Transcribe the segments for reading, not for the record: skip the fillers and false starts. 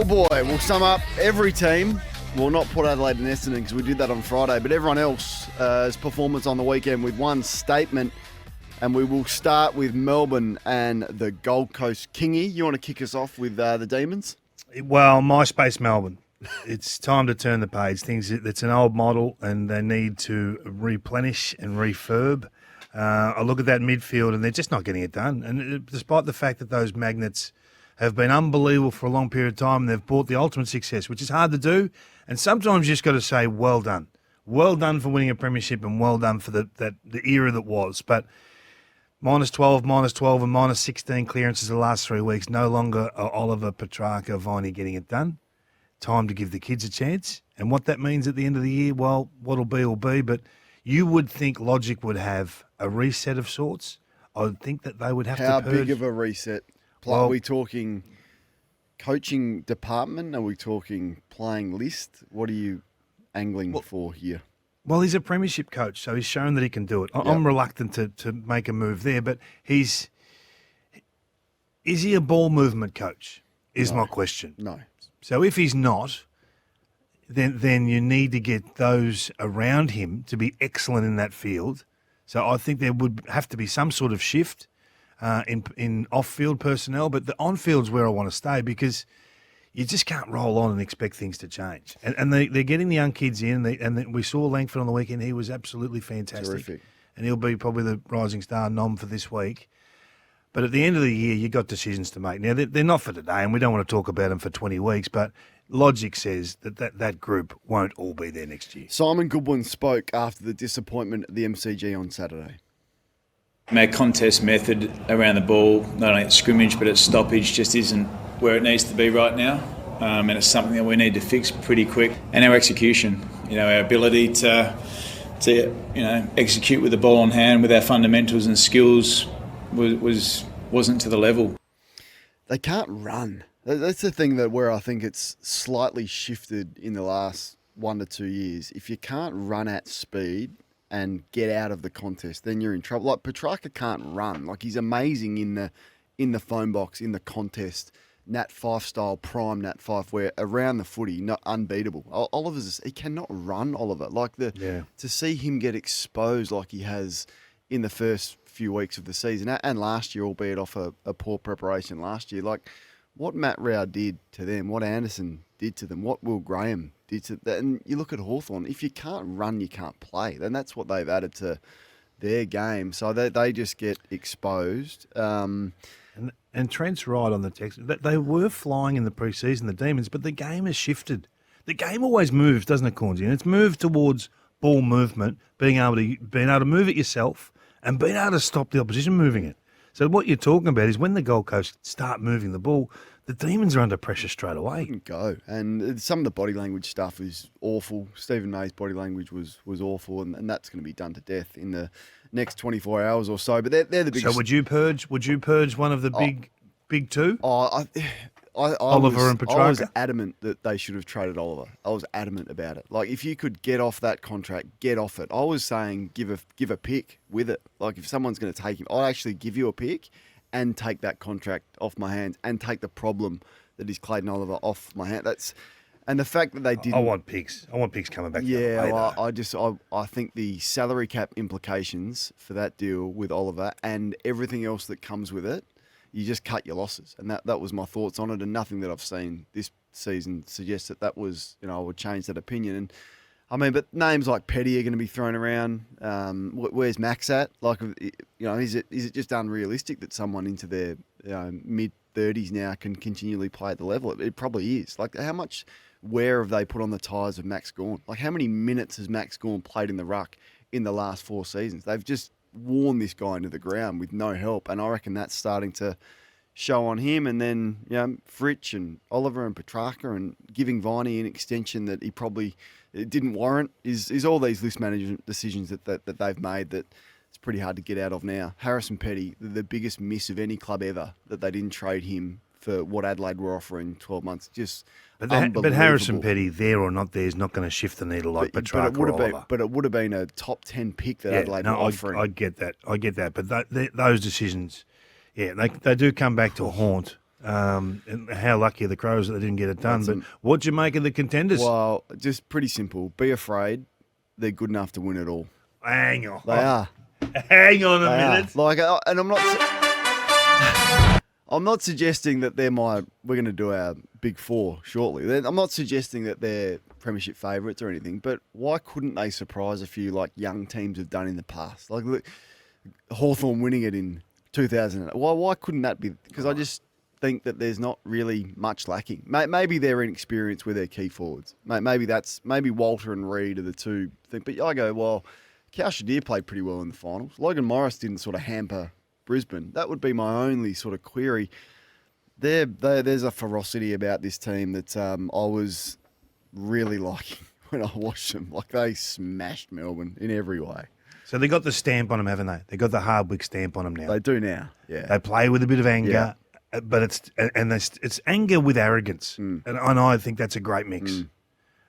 Oh boy, we'll sum up every team. We'll not put Adelaide and Essendon because we did that on Friday, but everyone else's performance on the weekend with one statement. And we will start with Melbourne and the Gold Coast. Kingy, you want to kick us off with the Demons? Well, MySpace Melbourne. It's time to turn the page. It's an old model and they need to replenish and refurb. I look at that midfield and they're just not getting it done. And despite the fact that those magnets have been unbelievable for a long period of time and they've brought the ultimate success, which is hard to do. And sometimes you just got to say, well done. Well done for winning a premiership and well done for the era that was. But -12, -12 and -16 clearances the last 3 weeks. No longer are Oliver, Petrarca, Viney getting it done. Time to give the kids a chance. And what that means at the end of the year, well, what'll be will be. But you would think Logic would have a reset of sorts. I would think that they would have How to purge. big of a reset? Are we talking coaching department? Are we talking playing list? What are you angling for here? Well, he's a premiership coach, so he's shown that he can do it. I'm reluctant to make a move there, but is he a ball movement coach is my question. No. So if he's not, then you need to get those around him to be excellent in that field. So I think there would have to be some sort of shift in off-field personnel, but the on-field's where I want to stay because you just can't roll on and expect things to change. And they're getting the young kids in, and we saw Langford on the weekend. He was absolutely fantastic. Terrific. And he'll be probably the rising star nom for this week. But at the end of the year, you've got decisions to make. Now, they're not for today, and we don't want to talk about them for 20 weeks, but logic says that group won't all be there next year. Simon Goodwin spoke after the disappointment at the MCG on Saturday. Our contest method around the ball, not only at scrimmage but at stoppage, just isn't where it needs to be right now, and it's something that we need to fix pretty quick. And our execution, our ability to execute with the ball on hand with our fundamentals and skills wasn't to the level. They can't run. That's the thing where I think it's slightly shifted in the last 1 to 2 years. If you can't run at speed and get out of the contest, then you're in trouble. Like Petrarca can't run. Like he's amazing in the phone box, in the contest. Nat 5 style, prime Nat 5, where around the footy, not unbeatable. He cannot run, Oliver. To see him get exposed like he has in the first few weeks of the season, and last year, albeit off a poor preparation last year, like what Matt Rao did to them, what Anderson did to them, what Will Graham did to them. And you look at Hawthorn, if you can't run, you can't play. Then that's what they've added to their game. So they just get exposed. And Trent's right on the text. They were flying in the pre-season, the Demons, but the game has shifted. The game always moves, doesn't it, Cornsey? And it's moved towards ball movement, being able to move it yourself and being able to stop the opposition moving it. So what you're talking about is when the Gold Coast start moving the ball, the Demons are under pressure straight away. Go. And some of the body language stuff is awful. Stephen May's body language was awful, and that's going to be done to death in the next 24 hours or so. But they're the biggest. So would you purge one of the big two? Oliver and Petrarca? I was adamant that they should have traded Oliver. I was adamant about it. Like, if you could get off that contract, get off it. I was saying give a pick with it. Like, if someone's going to take him, I'll actually give you a pick and take that contract off my hands and take the problem that is Clayton Oliver off my hand. And the fact that they didn't. I want picks. coming back. Yeah, I think the salary cap implications for that deal with Oliver and everything else that comes with it, you just cut your losses. And that was my thoughts on it, and nothing that I've seen this season suggests that was, I would change that opinion. And I mean, but names like Petty are going to be thrown around. Where's Max at? Like, is it just unrealistic that someone into their mid-30s now can continually play at the level? It probably is. Like, how much wear have they put on the tyres of Max Gawn? Like, how many minutes has Max Gawn played in the ruck in the last 4 seasons? They've just worn this guy into the ground with no help, and I reckon that's starting to show on him. And then Fritsch and Oliver and Petrarca and giving Viney an extension that he probably didn't warrant is all these list management decisions that they've made that it's pretty hard to get out of now. Harrison Petty, the biggest miss of any club ever, that they didn't trade him for what Adelaide were offering 12 months. Just But Harrison Petty, there or not there, is not going to shift the needle like Petrarca or Oliver. But it would have been a top 10 pick that Adelaide were offering. I get that. But those decisions, they do come back to haunt And how lucky are the Crows that they didn't get it done. That's But what'd you make of the contenders? Well, just pretty simple. Be afraid. They're good enough to win it all. Hang on. They are. Hang on a They minute. are. Like, and I'm not suggesting that we're going to do our big four shortly. I'm not suggesting that they're premiership favourites or anything, but why couldn't they surprise a few like young teams have done in the past? Like, look, Hawthorn winning it in 2000. Why couldn't that be? Because I just think that there's not really much lacking. Maybe they're inexperienced with their key forwards. Maybe Walter and Reid are the two things. But I go, well, Shadir played pretty well in the finals. Logan Morris didn't sort of hamper Brisbane. That would be my only sort of query. There's a ferocity about this team that I was really liking when I watched them. Like, they smashed Melbourne in every way. So they got the stamp on them, haven't they? They got the Hardwick stamp on them now. They do now, yeah. They play with a bit of anger, but it's anger with arrogance, and I think that's a great mix.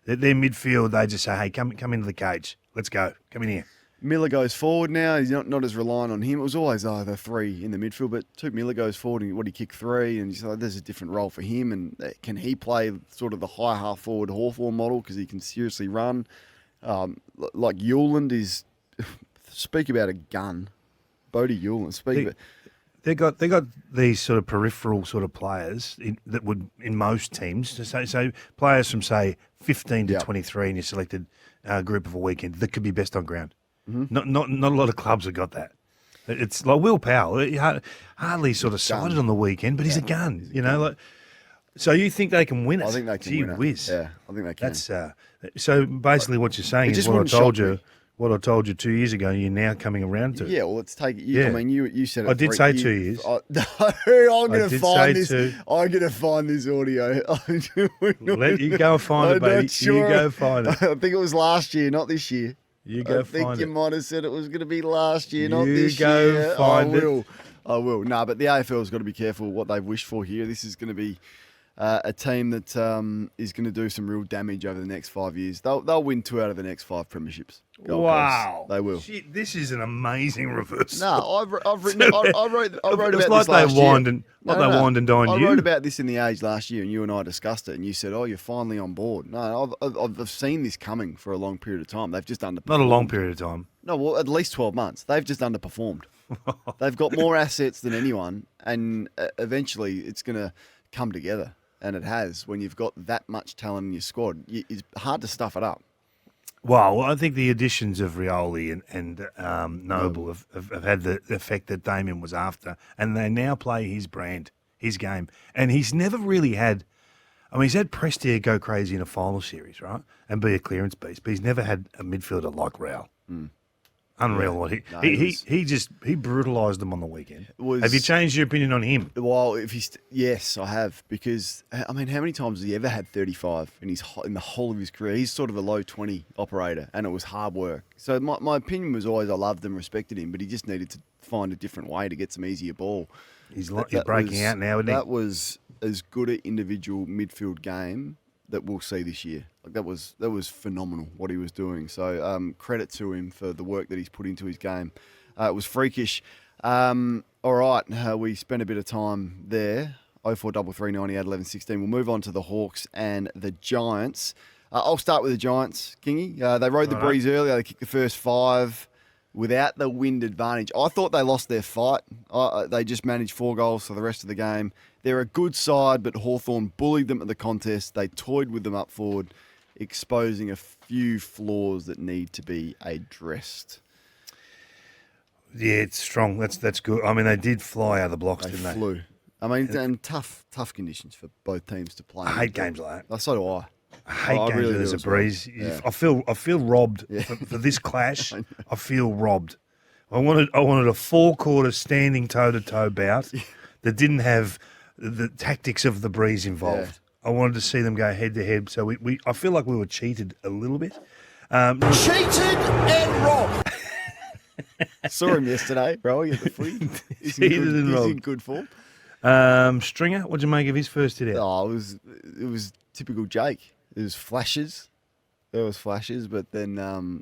Their midfield, they just say, "Hey, come into the cage. Let's go. Come in here." Miller goes forward now. He's not as reliant on him. It was always the three in the midfield, but Miller goes forward and he kick three, and he's like, there's a different role for him. And can he play sort of the high half forward Hawthorn model because he can seriously run? Like Hewland is. Speak about a gun, Bodie Hewland. They got these sort of peripheral sort of players that would in most teams. So players from say 15 to 23, and you selected a group of a weekend that could be best on ground. Not a lot of clubs have got that. It's like Will Powell. He hardly sort of sided on the weekend, but he's a gun. Like. So you think they can win it? I think they can Gee win it. whiz. Yeah, I think they can. That's so basically what you're saying is what I told you. What I told you 2 years ago, you're now coming around to. Yeah, well, let's take it. Yeah. I mean, you said it. I did say 2 years. I'm going to find this. I'm going to find this audio. Let you go find it, baby. Sure. You go find it. I think it was last year, not this year. You go I think find you it. might have said it was going to be last year, not You this go year. find it. I will. No, but the AFL's got to be careful what they've wished for here. This is going to be a team that is going to do some real damage over the next 5 years. They'll win 2 out of the next 5 premierships. Gold Wow, Coast. They will. Shit, this is an amazing reversal. No, I've written. I wrote about it's this like last year. wined and dined I you. wrote about this in the Age last year, and you and I discussed it, and you said, "Oh, you're finally on board." No, I've seen this coming for a long period of time. They've just underperformed. Not a long period of time. No, well, at least 12 months. They've just underperformed. They've got more assets than anyone, and eventually it's going to come together. And it has. When you've got that much talent in your squad, it's hard to stuff it up. Well, I think the additions of Rioli and Noble have had the effect that Damien was after, and they now play his brand, his game. And he's never really had, he's had Prestia go crazy in a final series, right, and be a clearance beast, but he's never had a midfielder like Rao. Unreal what he brutalised them on the weekend. Have you changed your opinion on him? Well, yes, I have, because how many times has he ever had 35 in the whole of his career? He's sort of a low 20 operator, and it was hard work. So my opinion was always I loved and respected him, but he just needed to find a different way to get some easier ball. He's breaking out now, isn't he? That was as good an individual midfield game that we'll see this year. Like that was phenomenal what he was doing. So credit to him for the work that he's put into his game. It was freakish. All right, we spent a bit of time there. 043390 at 11:16. We'll move on to the Hawks and the Giants. I'll start with the Giants, Kingy. They rode the breeze earlier. They kicked the first 5 without the wind advantage. I thought they lost their fight. They just managed 4 goals for the rest of the game. They're a good side, but Hawthorn bullied them at the contest. They toyed with them up forward, exposing a few flaws that need to be addressed. Yeah, it's strong. That's good. They did fly out of the blocks, didn't they? They flew. And tough conditions for both teams to play. I hate games like that. So do I. I hate games really where there's a breeze. Yeah. I feel robbed for this clash. I feel robbed. I wanted a 4-quarter standing toe-to-toe bout that didn't have the tactics of the breeze involved. I wanted to see them go head-to-head. So I feel like we were cheated a little bit. Cheated and robbed. Saw him yesterday, bro. At the footy. He's in good form. Stringer, what'd you make of his first hit out? Oh, it was typical Jake. There was flashes. But then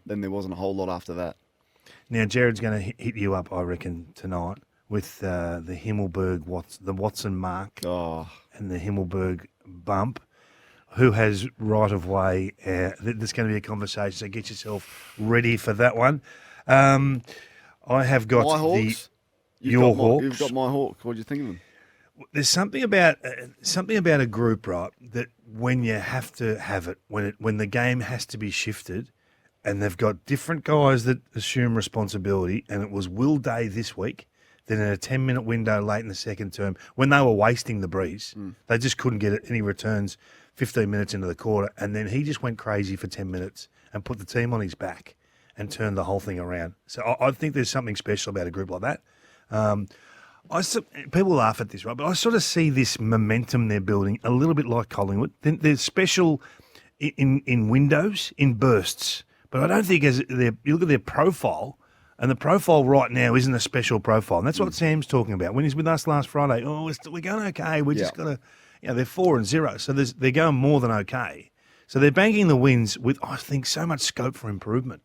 there wasn't a whole lot after that. Now, Jared's going to hit you up, I reckon, tonight with the Himmelberg, the Watson mark and the Himmelberg bump. Who has right of way? There's going to be a conversation, so get yourself ready for that one. I have got My Hawks. Your Hawks. You've got my Hawks. What do you think of them? There's something about a group, right? That when you have to have it, when the game has to be shifted, and they've got different guys that assume responsibility, and it was Will Day this week. Then in a 10-minute window late in the second term, when they were wasting the breeze, they just couldn't get any returns 15 minutes into the quarter, and then he just went crazy for 10 minutes and put the team on his back and turned the whole thing around. So I think there's something special about a group like that. People laugh at this, right? But I sort of see this momentum they're building a little bit like Collingwood. They're special in windows, in bursts. But I don't think you look at their profile, and the profile right now isn't a special profile. And that's what Sam's talking about. When he's with us last Friday, we're going okay. We're just going to, they're 4-0. So they're going more than okay. So they're banking the wins with, I think, so much scope for improvement.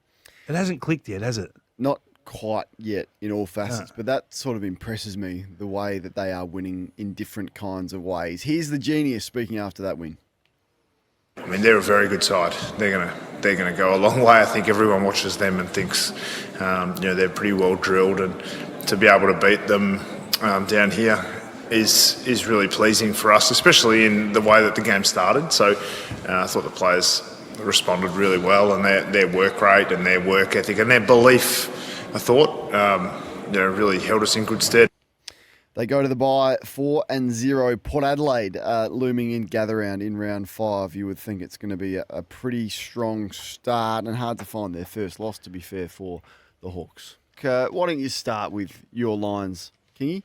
It hasn't clicked yet, has it? Not quite yet in all facets, but that sort of impresses me, the way that they are winning in different kinds of ways. Here's the genius speaking after that win. I mean, they're a very good side. They're gonna go a long way. I think everyone watches them and thinks, they're pretty well drilled, and to be able to beat them down here is really pleasing for us, especially in the way that the game started. So I thought the players responded really well, and their work rate and their work ethic and their belief, I thought, really held us in good stead. They go to the bye 4-0. Port Adelaide looming in gather round in round 5. You would think it's going to be a pretty strong start, and hard to find their first loss, to be fair, for the Hawks. Why don't you start with your Lions, Kingy?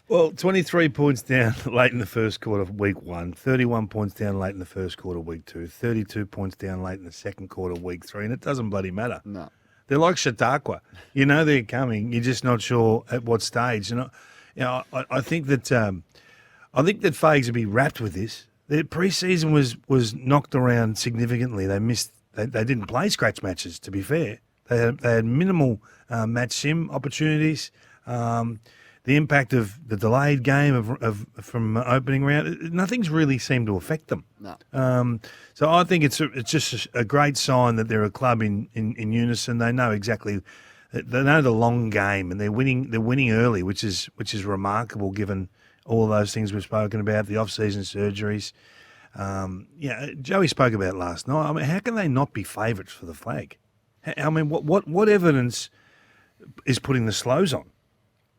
Well, 23 points down late in the first quarter of week 1, 31 points down late in the first quarter of week 2, 32 points down late in the second quarter of week 3, and it doesn't bloody matter. No. They're like Chautauqua. You know they're coming. You're just not sure at what stage. And I think that Fags will be wrapped with this. Their preseason was knocked around significantly. They missed. They didn't play scratch matches. To be fair, they had minimal match sim opportunities. The impact of the delayed game from opening round, nothing's really seemed to affect them. No. So I think it's just a great sign that they're a club in unison. They know exactly, they know the long game, and they're winning early, which is remarkable given all of those things we've spoken about, the off-season surgeries. Joey spoke about it last night. I mean, how can they not be favourites for the flag? I mean, what evidence is putting the slows on?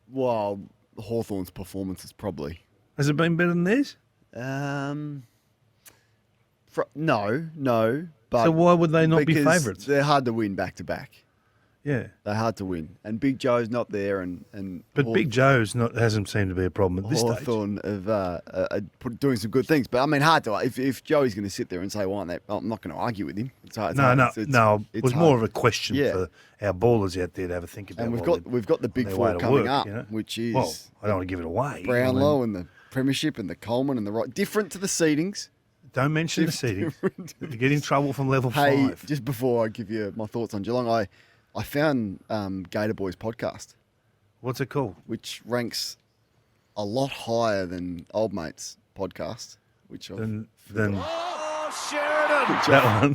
Well, Hawthorn's performance is probably. Has it been better than theirs? No. But so why would they not be favourites? They're hard to win back to back. Yeah, they're hard to win, and Big Joe's not there, but Big Joe's hasn't seemed to be a problem at this stage. Hawthorn doing some good things, but I mean, hard to if Joey's going to sit there and say, "Why aren't they?" I'm not going to argue with him. It's hard. No. It was more of a question for our ballers out there to have a think about. And we've got the big four coming up, which is I don't want to give it away. Brownlow and the Premiership and the Coleman and the right different to the seedings. Don't mention the seedings. You get in trouble from level 5. Hey, just before I give you my thoughts on Geelong, I found Gator Boys podcast. What's it called? Which ranks a lot higher than Old Mate's podcast, which Sheridan.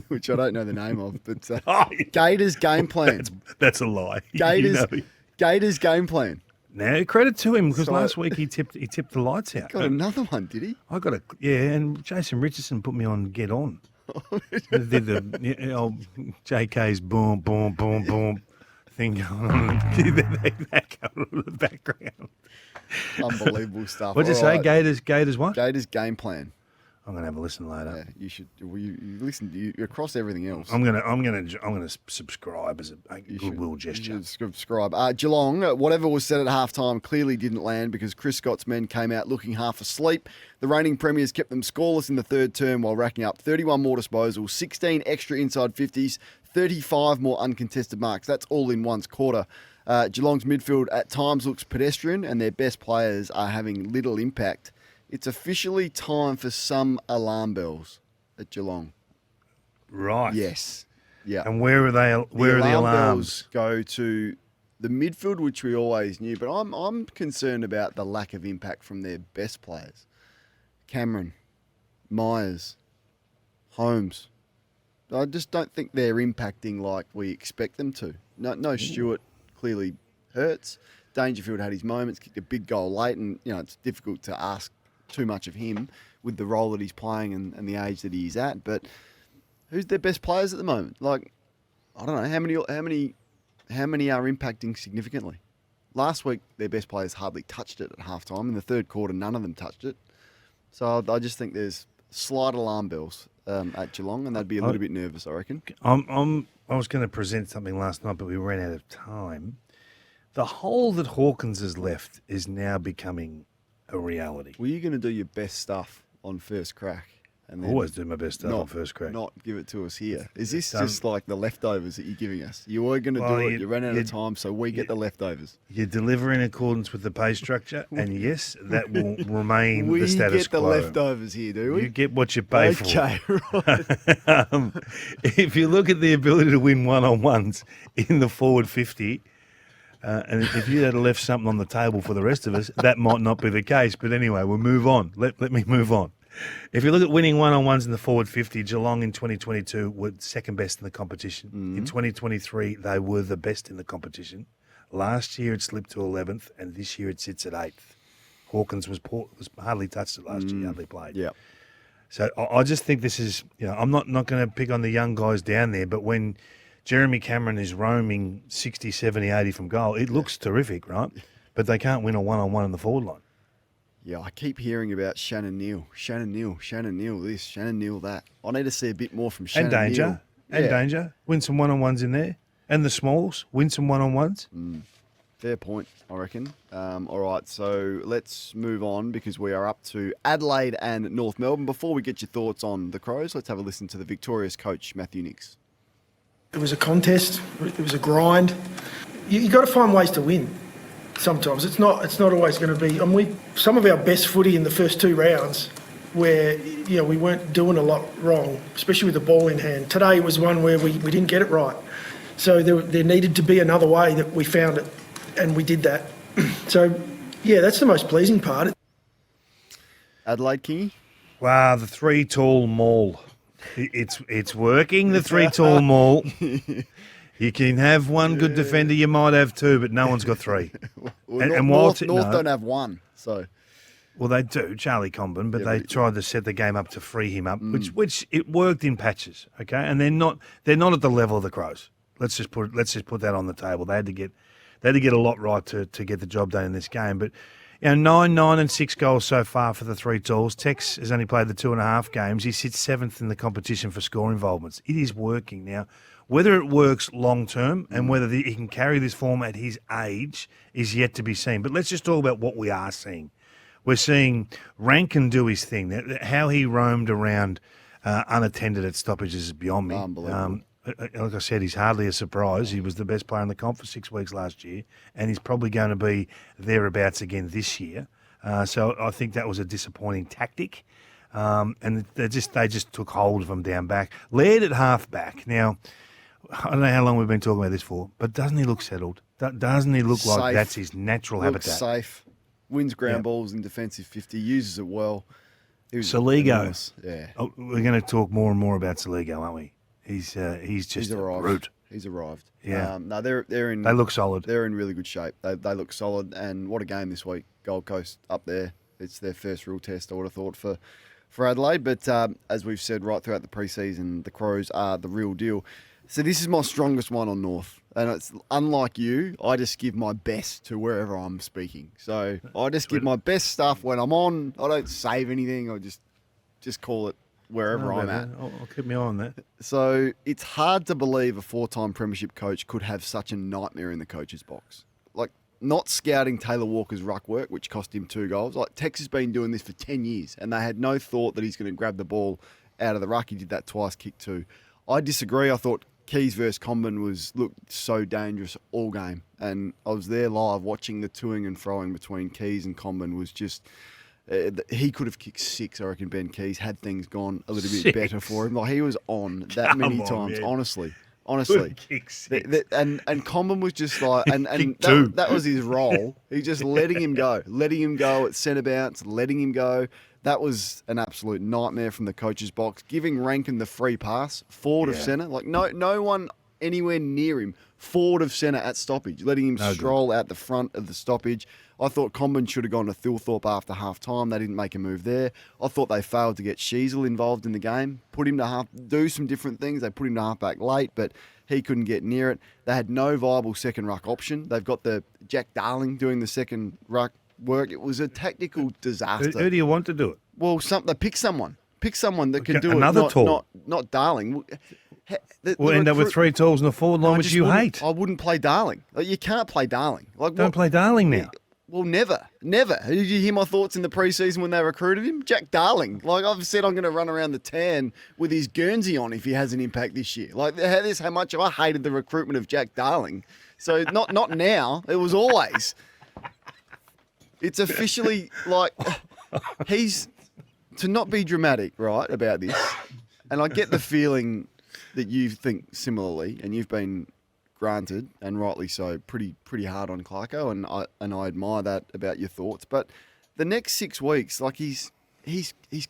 Which I don't know the name of, but Gators Game Plan. That's a lie. Gators Game Plan. Now credit to him, because last week he tipped the lights out. Got another one, did he? And Jason Richardson put me on Get On. Did the old JK's boom, boom, boom, boom thing going on that going on in the background. Unbelievable stuff. What'd you say? Gators what? Gators Game Plan. I'm gonna have a listen later. Yeah, you should. You listen. You across everything else. I'm gonna subscribe as a goodwill gesture. You should subscribe. Geelong, whatever was said at halftime, clearly didn't land because Chris Scott's men came out looking half asleep. The reigning premiers kept them scoreless in the third term while racking up 31 more disposals, 16 extra inside 50s, 35 more uncontested marks. That's all in one quarter. Geelong's midfield at times looks pedestrian, and their best players are having little impact. It's officially time for some alarm bells at Geelong. Right. Yes. Yeah. And where are they? Where are the alarms? Bells go to the midfield, which we always knew, but I'm concerned about the lack of impact from their best players. Cameron, Myers, Holmes. I just don't think they're impacting like we expect them to. No, Stewart clearly hurts. Dangerfield had his moments, kicked a big goal late, and it's difficult to ask too much of him with the role that he's playing and the age that he's at. But who's their best players at the moment? Like, I don't know how many are impacting significantly. Last week, their best players hardly touched it at halftime. In the third quarter, none of them touched it. So I just think there's slight alarm bells at Geelong, and they'd be a little bit nervous, I reckon. I was going to present something last night, but we ran out of time. The hole that Hawkins has left is now becoming a reality. Were you going to do your best stuff on first crack? And then Always do my best stuff on first crack. Not give it to us here. Is this just like the leftovers that you're giving us? You were going to do it. You ran out of time, so we get the leftovers. You deliver in accordance with the pay structure, and yes, that will remain the status quo. We get the quo. leftovers here, do we? You get what you pay for. Okay, right. If you look at the ability to win one-on-ones in the forward 50, and if you had left something on the table for the rest of us, that might not be the case. But anyway, we'll move on. Let me move on. If you look at winning one-on-ones in the forward 50, Geelong in 2022 were second best in the competition. In 2023, they were the best in the competition. Last year, it slipped to 11th, and this year it sits at 8th. Hawkins was hardly touched it last year, hardly played. Yeah. So I just think this is, I'm not going to pick on the young guys down there, but when Jeremy Cameron is roaming 60, 70, 80 from goal, it looks terrific, right? But they can't win a one-on-one in the forward line. Yeah, I keep hearing about Shannon Neal this, Shannon Neal that. I need to see a bit more from Shannon Neal. Danger. Win some one-on-ones in there. And the Smalls, win some one-on-ones. Fair point, I reckon. All right, so let's move on because we are up to Adelaide and North Melbourne. Before we get your thoughts on the Crows, let's have a listen to the victorious coach, Matthew Nicks. It was a contest. It was a grind. You got to find ways to win. Sometimes it's not always going to be. Some of our best footy in the first two rounds, where we weren't doing a lot wrong, especially with the ball in hand. Today was one where we didn't get it right. So there needed to be another way that we found it, and we did that. So yeah, that's the most pleasing part. Adelaide, Kingy? Wow, the three tall maul. It's working. The three tall maul. You can have one good defender, you might have two, but no one's got three. North don't have one, so. Well, they do, Charlie Comben, but they tried to set the game up to free him up, which it worked in patches, okay? And they're not at the level of the Crows. Let's just put that on the table. They had to get a lot right to get the job done in this game. But 9 and 6 goals so far for the three talls. Tex has only played the 2.5 games. He sits 7th in the competition for score involvements. It is working now. Whether it works long term and whether he can carry this form at his age is yet to be seen. But let's just talk about what we are seeing. We're seeing Rankin do his thing. How he roamed around unattended at stoppages is beyond me. Unbelievable. Like I said, he's hardly a surprise. He was the best player in the comp for 6 weeks last year, and he's probably going to be thereabouts again this year. So I think that was a disappointing tactic. And they just took hold of him down back. Laird at half back. Now, I don't know how long we've been talking about this for, but doesn't he look settled? Doesn't he look like that's his natural habitat? Safe. Wins ground balls in defensive 50, uses it well. Saligo. Yeah. Oh, we're going to talk more and more about Saligo, aren't we? He's just arrived. A brute. He's arrived. Yeah. No, they're in. They look solid. They're in really good shape. They look solid, and what a game this week. Gold Coast up there. It's their first real test, I would have thought, for Adelaide. But as we've said right throughout the preseason, the Crows are the real deal. So this is my strongest one on North. And it's unlike you, I just give my best to wherever I'm speaking. So I just give my best stuff when I'm on. I don't save anything. I just call it wherever I'm at. I'll keep me on that. So it's hard to believe a 4-time premiership coach could have such a nightmare in the coach's box. Like, not scouting Taylor Walker's ruck work, which cost him 2 goals. Like, Tex has been doing this for 10 years, and they had no thought that he's going to grab the ball out of the ruck. He did that twice, kicked 2. I disagree. I thought Keys versus Comben looked so dangerous all game. And I was there live watching the toing and froing between Keys and Comben was just... he could have kicked 6, I reckon, Ben Keys, had things gone a little bit better for him. Like, he was on that many times, honestly. honestly. Kick 6. And Comben was just like, and Kick 2. that was his role. He just letting him go at centre bounce, letting him go. That was an absolute nightmare from the coach's box. Giving Rankin the free pass, forward of centre, like no one anywhere near him, forward of centre at stoppage, letting him stroll out the front of the stoppage. I thought Comben should have gone to Thilthorpe after half time. They didn't make a move there. I thought they failed to get Sheasel involved in the game, put him to half, do some different things. They put him to half back late, but he couldn't get near it. They had no viable second ruck option. They've got the Jack Darling doing the second ruck work. It was a tactical disaster. Who do you want to do it? Well, pick someone. Pick someone that can do another it. tall. Not Darling. We'll end up with 3 talls in the forward line, which you hate. I wouldn't play Darling. Like, you can't play Darling. Don't play Darling now. Well, never. Did you hear my thoughts in the preseason when they recruited him? Jack Darling. Like, I've said I'm going to run around the tan with his Guernsey on if he has an impact this year. Like, this how much I hated the recruitment of Jack Darling. So, not now. It was always. It's officially, like, he's... To not be dramatic, right, about this, and I get the feeling that you think similarly, and you've been granted, and rightly so, pretty hard on Clarko, and I admire that about your thoughts. But the next 6 weeks, like he's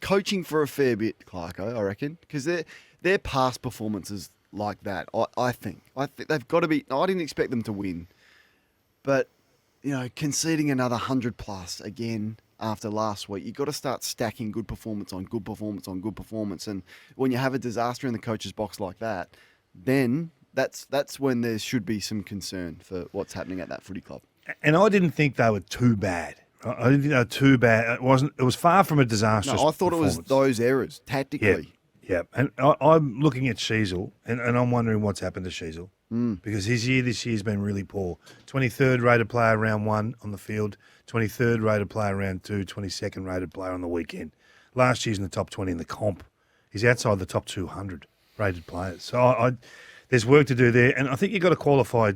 coaching for a fair bit, Clarko, I reckon, because their past performances like that, I think they've got to be. I didn't expect them to win, but conceding another 100 plus again after last week, you've got to start stacking good performance on good performance on good performance. And when you have a disaster in the coach's box like that, then that's when there should be some concern for what's happening at that footy club. And I didn't think they were too bad. I didn't think they were too bad. It was far from a disastrous No, I thought it was those errors, tactically. Yeah. And I'm looking at Sheasel, and I'm wondering what's happened to Sheasel. Because this year has been really poor. 23rd rated player round 1 on the field, 23rd rated player round 2, 22nd rated player on the weekend. Last year's in the top 20 in the comp. He's outside the top 200 rated players. So there's work to do there. And I think you've got to qualify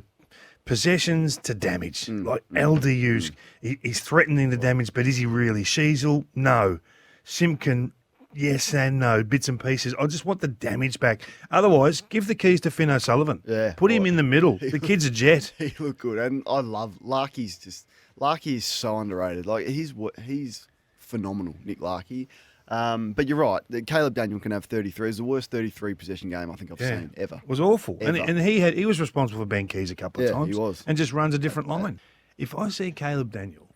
possessions to damage. Like LDU's, he's threatening the damage, but is he really? Sheasel, no. Simpkin, yes and no, bits and pieces. I just want the damage back. Otherwise, give the keys to Finn O'Sullivan. Yeah, Put him in the middle. The kid's a jet. He looked good, and I love Larkey is so underrated. Like he's phenomenal, Nick Larkey. But you're right. Caleb Daniel can have 33. It's the worst 33 possession game I think I've seen ever. It was awful, Ever. and he was responsible for Ben Keys a couple of times. He was, and just runs a different line. If I see Caleb Daniel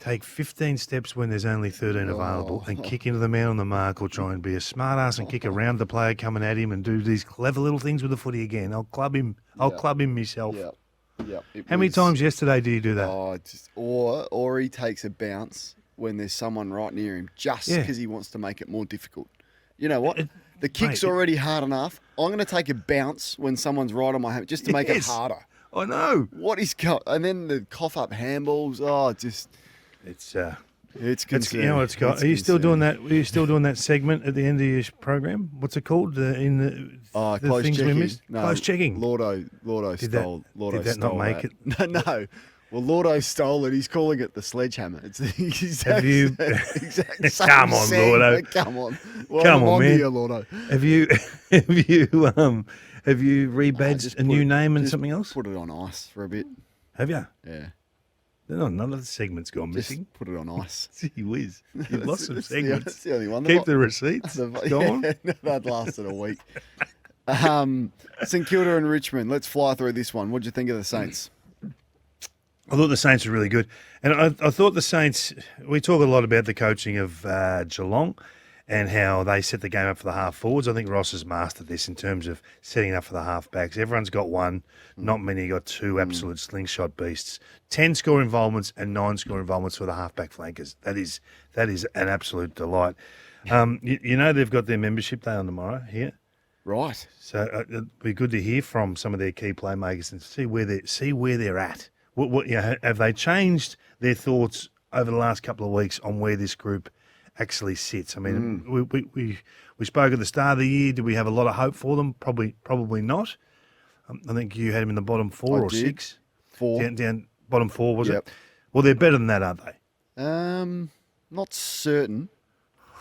take 15 steps when there's only 13 available and kick into the man on the mark, or try and be a smart ass and kick around the player coming at him and do these clever little things with the footy again, I'll club him. I'll club him myself. Yeah. How many times yesterday did you do that? Or he takes a bounce when there's someone right near him, just because he wants to make it more difficult. You know what? The kick's already hard enough. I'm going to take a bounce when someone's right on my hand just to make it harder. I know. What he's got, and then the cough up handballs. It's concerning. You know what, Scott? Are you still doing that? Are you still doing that segment at the end of your program? What's it called? In the close things checking. we missed. No, Close checking. Lordo stole. Did that not make it? No. Well, Lordo stole it. He's calling it the sledgehammer. It's the exact, Have you? exact same Come on, sound. Lordo. Come on. Come on, man. Here, Lordo. Have you rebadged a new name and something else? Put it on ice for a bit. Have you? Yeah. None of the segments gone Just missing. put it on ice. Gee whiz. You've lost some That's segments. the only one. Keep the receipts. Go on. That lasted a week. St Kilda and Richmond. Let's fly through this one. What do you think of the Saints? I thought the Saints were really good. And I thought the Saints, we talk a lot about the coaching of Geelong and how they set the game up for the half forwards. I think Ross has mastered this in terms of setting up for the half backs. Everyone's got one, not many got two absolute slingshot beasts. 10 score involvements and 9 score involvements for the half back flankers. That is an absolute delight. You know they've got their membership day on tomorrow here. Right. So it'd be good to hear from some of their key playmakers and see where they're at. What have they changed their thoughts over the last couple of weeks on where this group actually sits? I mean, we spoke at the start of the year. Did we have a lot of hope for them? Probably not. I think you had them in the bottom 4 or 6. 4. Down bottom 4, was Yep. it? Well, they're better than that, aren't they? Not certain.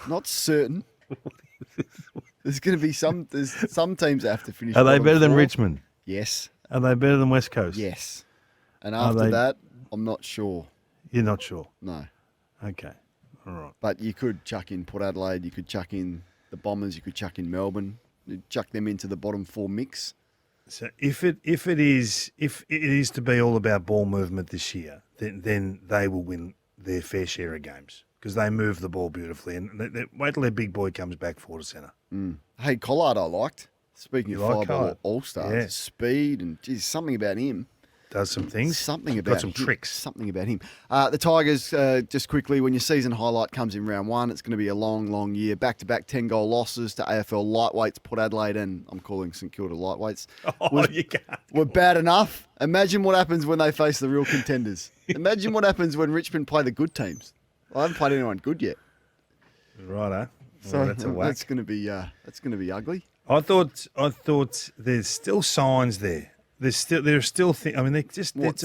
Not certain. There's going to be there's some teams that have to finish. Are they bottom better than 4. Richmond? Yes. Are they better than West Coast? Yes. And Are after they- that, I'm not sure. You're not sure. No. Okay. All right. But you could chuck in Port Adelaide, you could chuck in the Bombers, you could chuck in Melbourne, you'd chuck them into the bottom 4 mix. So if it is to be all about ball movement this year, then they will win their fair share of games because they move the ball beautifully. And wait till their big boy comes back forward to centre. Hey, Collard I liked. Speaking You of like fireball Collard? all-stars, Yeah. speed and geez, something about him. Does some things. Something about Got some him. tricks. Something about him. The Tigers, just quickly, when your season highlight comes in round 1, it's going to be a long, long year. Back-to-back 10-goal losses to AFL lightweights, Port Adelaide, and I'm calling St Kilda lightweights. You can't. Were bad enough. Imagine what happens when they face the real contenders. Imagine what happens when Richmond play the good teams. I haven't played anyone good yet. Righto. So Well, that's a whack. that's going to be ugly. I thought there's still signs there. There are still things. I mean,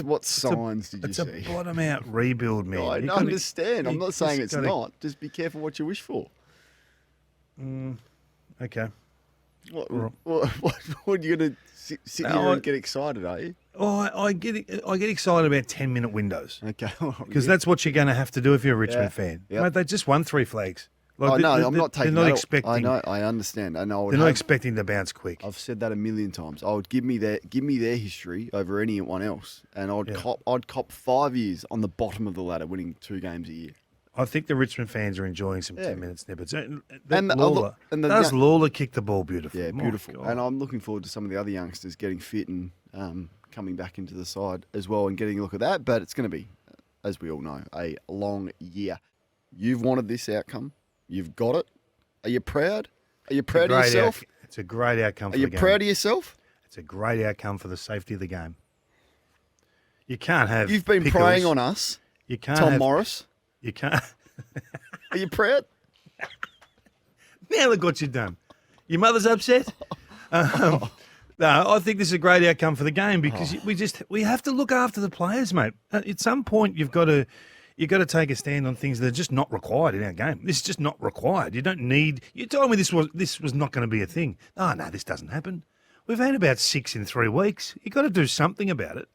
What signs did you it's see? a bottom out rebuild, man. I You gotta- understand. I'm you not saying just it's gotta- not. Just be careful what you wish for. Okay. What are you going to sit No, here and get excited, are you? Oh, I get excited about 10-minute windows Okay. because that's what you're going to have to do if you're a Richmond Yeah. fan. Yep. Mate, they just won 3 flags. Oh, no, I'm they're- not taking They're not that. expecting. I know. I understand. I know. They're not expecting to bounce quick. I've said that a million times. I would give me their history over anyone else, and I'd cop 5 years on the bottom of the ladder, winning 2 games a year. I think the Richmond fans are enjoying some Yeah. 10-minute snippets. And Lawler, and the does young- Lawler kick the ball beautifully? Yeah, My beautiful. God. And I'm looking forward to some of the other youngsters getting fit and coming back into the side as well and getting a look at that. But it's going to be, as we all know, a long year. You've wanted this outcome. You've got it. Are you proud? Are you proud of Great yourself? It's a great outcome for Are you the game. proud of yourself? It's a great outcome for the safety of the game. You can't have. You've been pickles. preying on us, You can't Tom have, Morris. You can't. Are you proud? Now look what you've done. Your mother's upset. No, I think this is a great outcome for the game because we have to look after the players, mate. At some point, you've got to take a stand on things that are just not required in our game. This is just not required. You don't need. You told me this was not going to be a thing. Oh no, this doesn't happen. We've had about 6 in 3 weeks. You've got to do something about it.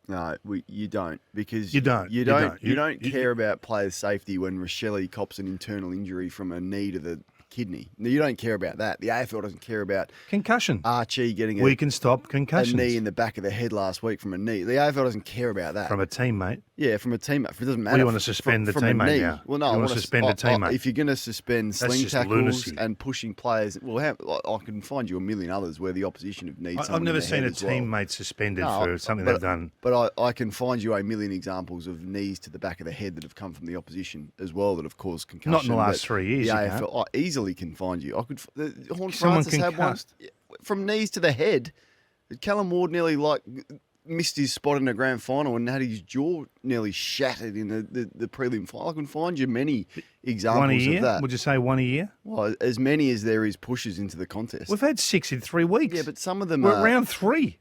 No, you don't because You don't. You You don't. don't. You don't You- care about players' safety when Rochelle cops an internal injury from a knee to the kidney. No, you don't care about that. The AFL doesn't care about Concussion. Archie getting We can stop a concussions knee in the back of the head last week from a knee. The AFL doesn't care about that. from a teammate. Yeah, from a teammate. It doesn't matter. Well, you want to suspend the from a teammate knee. now. Well, no, You I want to suspend a teammate. If you're going to suspend That's sling just tackles lunacy. and pushing players, well, I can find you a million others where the opposition have needed I've someone never in the seen head a as well. teammate suspended No, for something but- they've done. But I can find you a million examples of knees to the back of the head that have come from the opposition as well that have caused concussion. Not in the last that 3 years, The you AFL I easily can find you. I could. Horn Someone Francis had one concussed. from knees to the head. Callum Ward nearly missed his spot in the grand final and had his jaw nearly shattered in the prelim final. I can find you many examples One a year? of that. Would you say one a year? Well, as many as there is pushes into the contest. We've had 6 in 3 weeks. Yeah, but some of them we're are at round 3.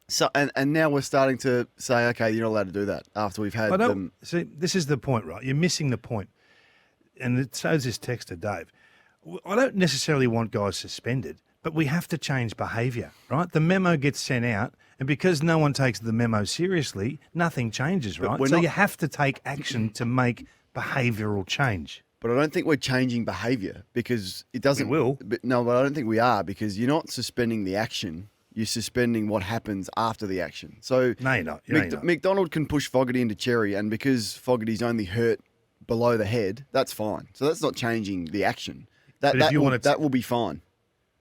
So, and now we're starting to say, okay, you're not allowed to do that after we've had I don't them. see. This is the point, right? You're missing the point. And so is this texter, Dave. I don't necessarily want guys suspended, but we have to change behaviour, right? The memo gets sent out, and because no one takes the memo seriously, nothing changes, right? we're So not- you have to take action to make behavioural change. But I don't think we're changing behaviour because it doesn't. We will. But no, but I don't think we are because you're not suspending the action. You're suspending what happens after the action. So No, you're not. You're not. McDonald can push Fogarty into Cherry, and because Fogarty's only hurt below the head, that's fine. So that's not changing the action. But if you wanna that will be fine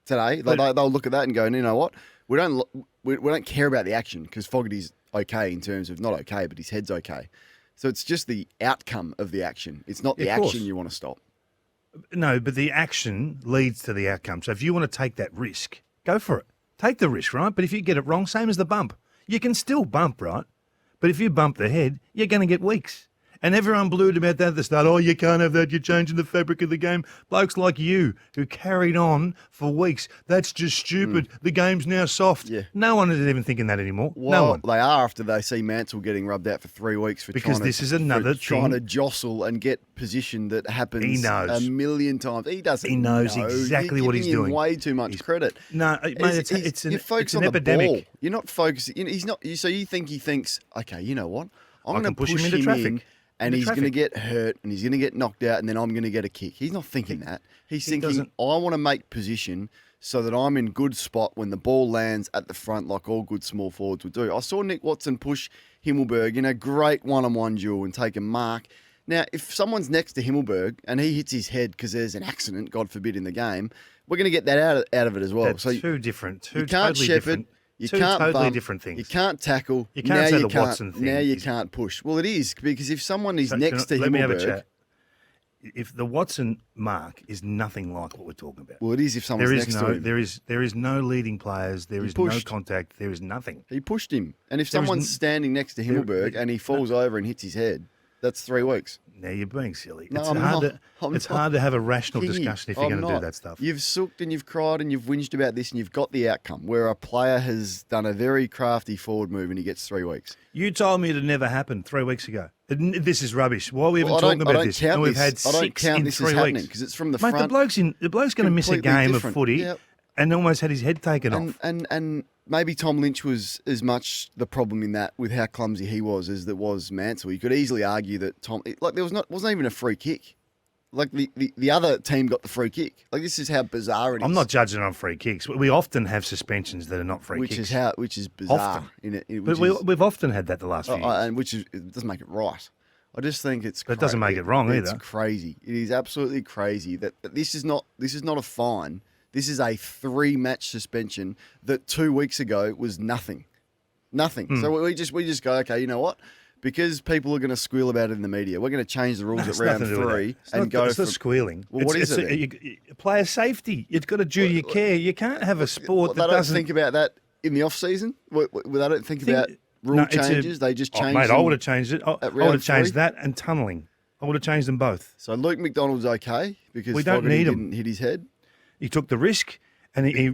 today. But- They'll look at that and go, you know what? We don't care about the action because Fogarty's okay in terms of not okay, but his head's okay. So it's just the outcome of the action. It's not the Yeah, of course. action you want to stop. No, but the action leads to the outcome. So if you want to take that risk, go for it. Take the risk, right? But if you get it wrong, same as the bump. You can still bump, right? But if you bump the head, you're going to get weeks. And everyone blued about that at the start. Oh, you can't have that. You're changing the fabric of the game. Blokes like you who carried on for weeks. That's just stupid. The game's now soft. Yeah. No one is even thinking that anymore. Well, no one. they are after they see Mansell getting rubbed out for 3 weeks for Because this is another trying to thing. jostle and get position that happens He knows. a million times. He doesn't. He knows know. exactly You're what he's giving him doing. way too much credit. No, mate, it's you focus an on the epidemic. ball. You're not focusing. He's not. So you think he thinks, okay, you know what? I'm I going can to push him into traffic. in, and Into he's going to traffic. get hurt, and he's going to get knocked out, and then I'm going to get a kick. He's not thinking that. He's He thinking, doesn't. I want to make position so that I'm in good spot when the ball lands at the front, like all good small forwards would do. I saw Nick Watson push Himmelberg in a great one-on-one duel and take a mark. Now, if someone's next to Himmelberg and he hits his head because there's an accident, God forbid, in the game, we're going to get that out of it as well. That's So two different, two you can't totally shepherd. different. You Two can't totally bump, different things. You can't tackle. You can't now say you the Watson thing Now you is- can't push. Well, it is because if someone is So, next to let me have a Himmelberg, chat. If the Watson mark is nothing like what we're talking about, well, it is if someone's there next is to no, him. there is no leading players. There He is no pushed. contact. There is nothing. He pushed him, and if There was someone's n- standing next to Himmelberg and he falls over and hits his head, that's 3 weeks. Now you're being silly. No, it's I'm hard not. to I'm it's not. hard to have a rational Kingy, discussion if you're I'm going to do not. that stuff. You've sooked and you've cried and you've whinged about this and you've got the outcome where a player has done a very crafty forward move and he gets 3 weeks. You told me it had never happened 3 weeks ago. This is rubbish. Why are we even Well, I talking don't about this? count And we've this. had I don't 6 count in this as 3 happening weeks. because it's from the Mate, front. the bloke's going to miss a completely game different. of footy Yep. and almost had his head taken off. And maybe Tom Lynch was as much the problem in that with how clumsy he was as there was Mansell. You could easily argue that there wasn't even a free kick. Like the other team got the free kick. Like this is how bizarre it is. I'm not judging on free kicks. We often have suspensions that are not free which kicks. is bizarre. Often. Which We've often had that the last few years. and it doesn't make it right. I just think it's. But it doesn't make it wrong It's either. crazy. It is absolutely crazy that this is not a fine. This is a 3-match suspension that 2 weeks ago was nothing. Hmm. So we just go, okay, you know what? Because people are going to squeal about it in the media, we're going to change the rules It's at round nothing to do with 3 that. and go It's not from squealing. Well, what is it then? Player safety. It's got a duty of care. You can't have a sport They that don't doesn't think about that in the off season. They don't think about rule No, it's changes. They just change. Mate, I them would have changed it. I at would have round changed 3. that and tunnelling. I would have changed them both. So Luke McDonald's okay because We don't Fogarty need him. didn't hit his head. He took the risk, and he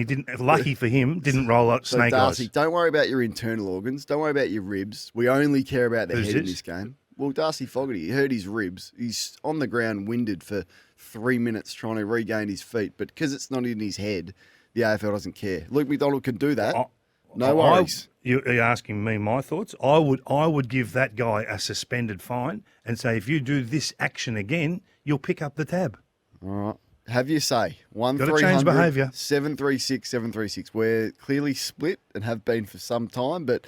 didn't. Lucky for him, didn't roll up So snake Darcy, eyes. don't worry about your internal organs. Don't worry about your ribs. We only care about the Who's head in this? this game. Well, Darcy Fogarty, he hurt his ribs. He's on the ground winded for 3 minutes trying to regain his feet. But because it's not in his head, the AFL doesn't care. Luke McDonald can do that. No worries. You're asking me my thoughts. I would give that guy a suspended fine and say, if you do this action again, you'll pick up the tab. All right. Have your say. Gotta change behaviour. 736 736. We're clearly split and have been for some time, but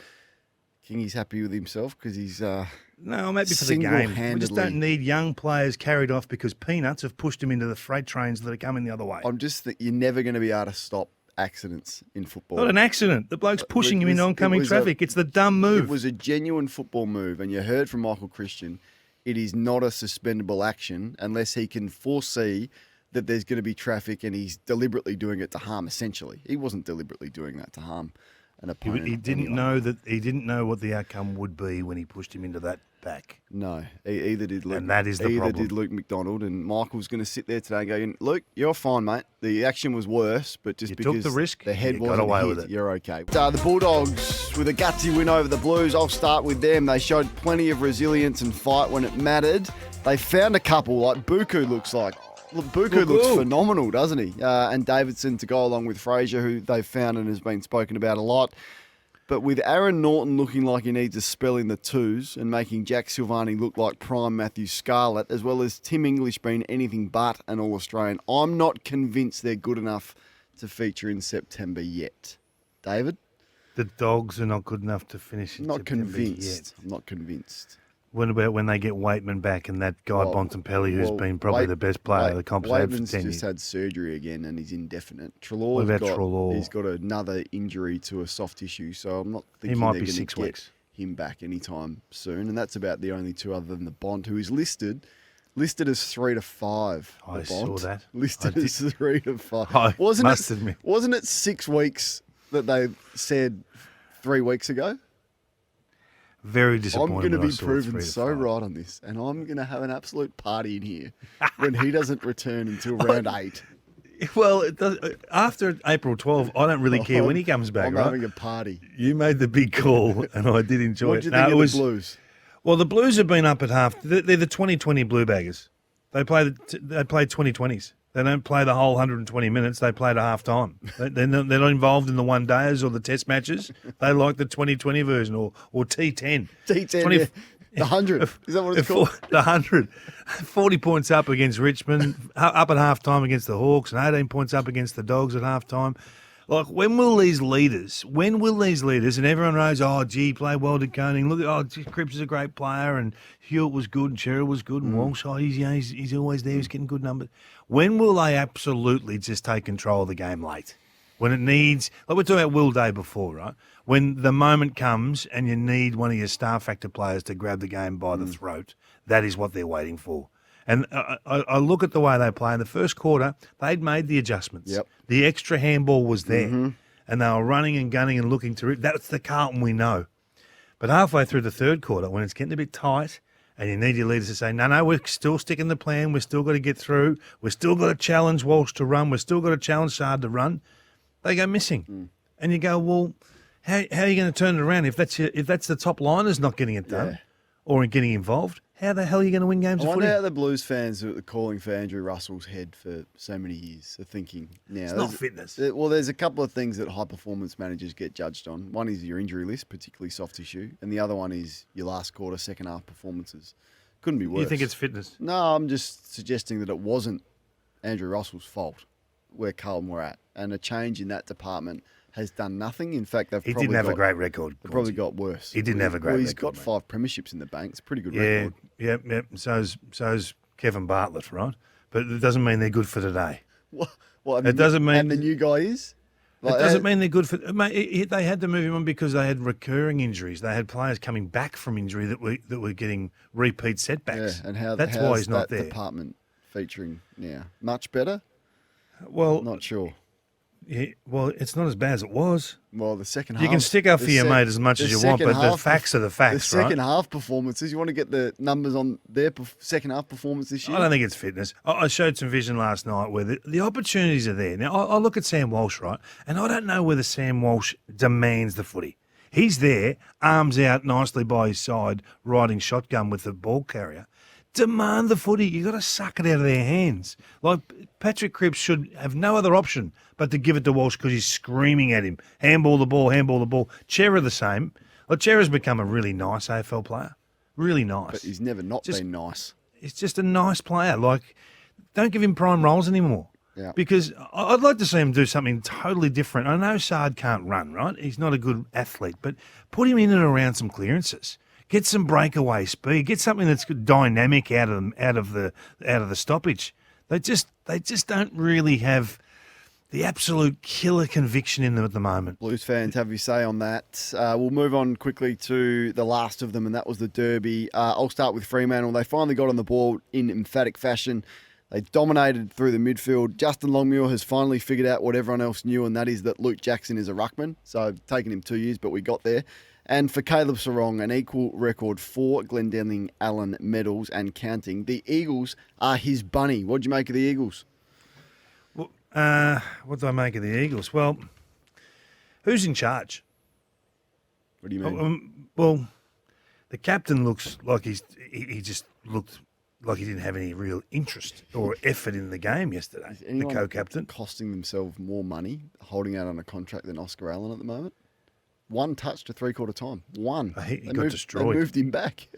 Kingy's happy with himself because he's No, maybe for the game. We just Single-handedly. don't need young players carried off because peanuts have pushed them into the freight trains that are coming the other way. I'm just that you're never going to be able to stop accidents in football. Not an accident. The bloke's pushing him It into was- oncoming it was traffic. It's the dumb It move. was a genuine football move, and you heard from Michael Christian, it is not a suspendable action unless he can foresee that there's going to be traffic and he's deliberately doing it to harm, essentially. He wasn't deliberately doing that to harm an opponent. He didn't anyway. know that. He didn't know what the outcome would be when he pushed him into that back. No, either did Luke. And that is the either problem. did Luke McDonald, and Michael's going to sit there today and go, Luke, you're fine, mate. The action was worse, but just You because took the risk, the head you got wasn't away hit, with it. you're okay. The Bulldogs with a gutsy win over the Blues. I'll start with them. They showed plenty of resilience and fight when it mattered. They found a couple, like Buku looks like. Look, Buku looks phenomenal, doesn't he? And Davidson to go along with Fraser, who they've found and has been spoken about a lot. But with Aaron Norton looking like he needs a spell in the twos and making Jack Silvani look like prime Matthew Scarlett, as well as Tim English being anything but an All-Australian, I'm not convinced they're good enough to feature in September yet. David? The Dogs are not good enough to finish in Not September convinced. yet. I'm not convinced. What about when they get Waitman back and that guy Bontempelli, who's been probably the best player of the competition for Waitman's 10 just years? had surgery again and he's indefinite. What about Treloar? He's got another injury to a soft tissue, so I'm not thinking might they're be going 6 to get weeks. him back anytime soon. And that's about the only two other than the Bont, who is listed as 3 to 5. I the saw Bont. that. Listed I as 3 to 5. I Wasn't must it? admit. Wasn't it 6 weeks that they said 3 weeks ago? Very I'm disappointed. going to when I be saw proven 3 to so 5. right on this, and I'm going to have an absolute party in here when he doesn't return until round 8. Well, it does, after April 12, I don't really care when he comes back, I'm right? having a party. You made the big call, and I did enjoy What it. do you think of the Blues? Well, the Blues have been up at half. They're the 2020 Blue Baggers. They play 2020s. They don't play the whole 120 minutes. They play at half time. They're not involved in the one-dayers or the test matches. They like the 2020 version or T10. T10, 20 yeah. The 100. Is that what it's called? The 100. 40 points up against Richmond, up at half time against the Hawks, and 18 points up against the Dogs at half time. Like, when will these leaders, and everyone knows, oh, gee, play well to Kane. Look, Cripps is a great player, and Hewitt was good, and Sherrill was good, and Walsh, he's always there, he's getting good numbers. When will they absolutely just take control of the game late? When it needs, like we talked about Will Day before, right? When the moment comes and you need one of your star factor players to grab the game by the throat, that is what they're waiting for. And I look at the way they play. In the first quarter, they'd made the adjustments. Yep. The extra handball was there. And they were running and gunning and looking to it. That's the Carlton we know. But halfway through the third quarter, when it's getting a bit tight and you need your leaders to say, no, we're still sticking the plan. We've still got to get through. We've still got to challenge Walsh to run. We've still got to challenge Sard to run. They go missing. And you go, well, how are you going to turn it around if that's the top liners not getting it done or getting involved? How the hell are you going to win games I of wonder footy? how the Blues fans who are calling for Andrew Russell's head for so many years are thinking now. It's not fitness. Well, there's a couple of things that high-performance managers get judged on. One is your injury list, particularly soft tissue, and the other one is your last quarter, second half performances. Couldn't be worse. You think it's fitness? No, I'm just suggesting that it wasn't Andrew Russell's fault where Carlton were at, and a change in that department has done nothing. In fact, He didn't have a great record. They've probably got worse. He didn't have a great He's record, got mate. 5 premierships in the bank. It's a pretty good record. Yeah. So's Kevin Bartlett, right? But it doesn't mean they're good for today. What, It doesn't mean- And the new guy is? It doesn't mean they're good for. Mate, they had to move him on because they had recurring injuries. They had players coming back from injury that were getting repeat setbacks. Yeah, and that's how's why he's not that there. department featuring now? Much better? Well, Not sure. yeah, well, it's not as bad as it was. Well, the second half. You can stick up for your mate as much as you want, but the facts are the facts, The right? second half performances, you want to get the numbers on their second half performance this year? I don't think it's fitness. I showed some vision last night where the opportunities are there. Now, I look at Sam Walsh, right, and I don't know whether Sam Walsh demands the footy. He's there, arms out nicely by his side, riding shotgun with the ball carrier. Demand the footy. You've got to suck it out of their hands. Like, Patrick Cripps should have no other option but to give it to Walsh because he's screaming at him. Handball the ball, handball the ball. Chera the same. Like, Chera's become a really nice AFL player. Really nice. But he's never not Just- been nice. He's just a nice player. Like, don't give him prime roles anymore. Yeah. Because I'd like to see him do something totally different. I know Sard can't run, right? He's not a good athlete, but put him in and around some clearances. Get some breakaway speed. Get something that's dynamic out of the stoppage. They just don't really have the absolute killer conviction in them at the moment. Blues fans, have your say on that. We'll move on quickly to the last of them, and that was the Derby. I'll start with Fremantle. They finally got on the ball in emphatic fashion. They dominated through the midfield. Justin Longmuir has finally figured out what everyone else knew, and that is that Luke Jackson is a ruckman. So it's taken him 2 years, but we got there. And for Caleb Sarong, an equal record 4 Glendinning Allen medals and counting. The Eagles are his bunny. What do you make of the Eagles? What do I make of the Eagles? Well, who's in charge? What do you mean? Well, the captain looks like he just looked like he didn't have any real interest or effort in the game yesterday. Is The anyone co-captain. costing themselves more money holding out on a contract than Oscar Allen at the moment? 1 touch to 3/4 time. 1. He They got destroyed. They moved him back.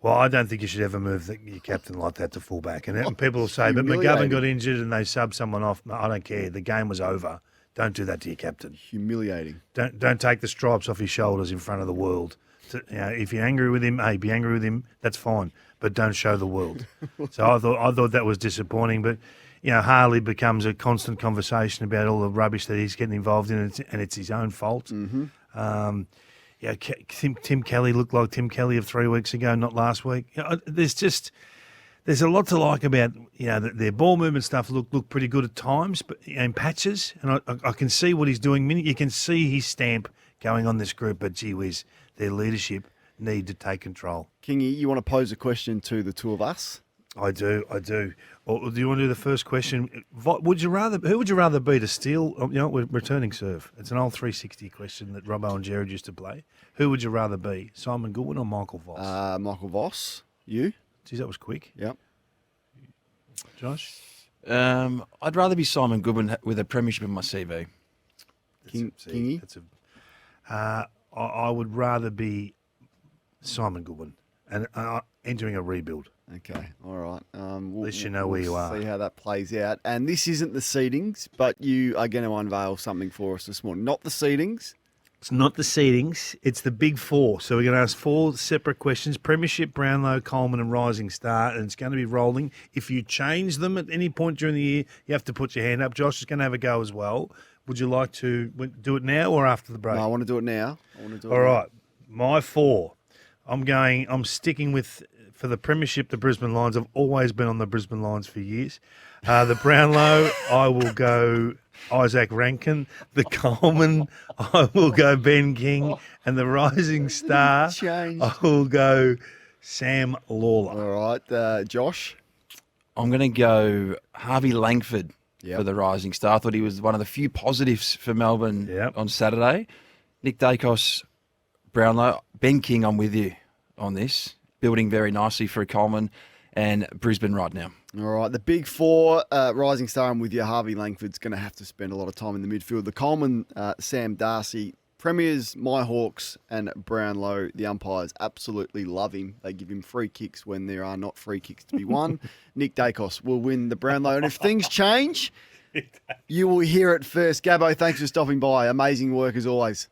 Well, I don't think you should ever move your captain like that to fullback. And people will say, but McGovern Humiliating. got injured and they subbed someone off. No, I don't care. The game was over. Don't do that to your captain. Humiliating. Don't take the stripes off his shoulders in front of the world. If you're angry with him, hey, be angry with him. That's fine, but don't show the world. So I thought that was disappointing. But Harley becomes a constant conversation about all the rubbish that he's getting involved in, and it's his own fault. Mm-hmm. Tim Kelly looked like Tim Kelly of 3 weeks ago, not last week. There's a lot to like about their ball movement stuff. Look pretty good at times, but in patches, and I can see what he's doing. You can see his stamp going on this group, but gee whiz, their leadership need to take control. Kingy, you want to pose a question to the two of us? I do. Or do you want to do the first question? Who would you rather be to steal? We're returning serve. It's an old 360 question that Robbo and Jared used to play. Who would you rather be, Simon Goodwin or Michael Voss? Michael Voss. You? Geez, that was quick. Yep. Josh? I'd rather be Simon Goodwin with a premiership in my CV. Kingy? I would rather be Simon Goodwin and entering a rebuild. Okay, all right. At least you know where you are. See how that plays out. And this isn't the seedings, but you are going to unveil something for us this morning. Not the seedings. It's not the seedings. It's the big four. So we're going to ask 4 separate questions. Premiership, Brownlow, Coleman and Rising Star. And it's going to be rolling. If you change them at any point during the year, you have to put your hand up. Josh is going to have a go as well. Would you like to do it now or after the break? No, I want to do it now. All right. My 4. I'm sticking with, for the Premiership, the Brisbane Lions. I've always been on the Brisbane Lions for years. The Brownlow, I will go Isaac Rankin. The Coleman, I will go Ben King. And the Rising Star, I will go Sam Lawler. All right. Josh? I'm going to go Harvey Langford for the Rising Star. I thought he was one of the few positives for Melbourne on Saturday. Nick Dacos, Brownlow. Ben King, I'm with you on this. Building very nicely for Coleman and Brisbane right now. All right, the big 4, Rising Star, I'm with you. Harvey Langford's going to have to spend a lot of time in the midfield. The Coleman, Sam Darcy, Premiers, my Hawks, and Brownlow, the umpires absolutely love him. They give him free kicks when there are not free kicks to be won. Nick Dacos will win the Brownlow. And if things change, you will hear it first. Gabbo, thanks for stopping by. Amazing work as always.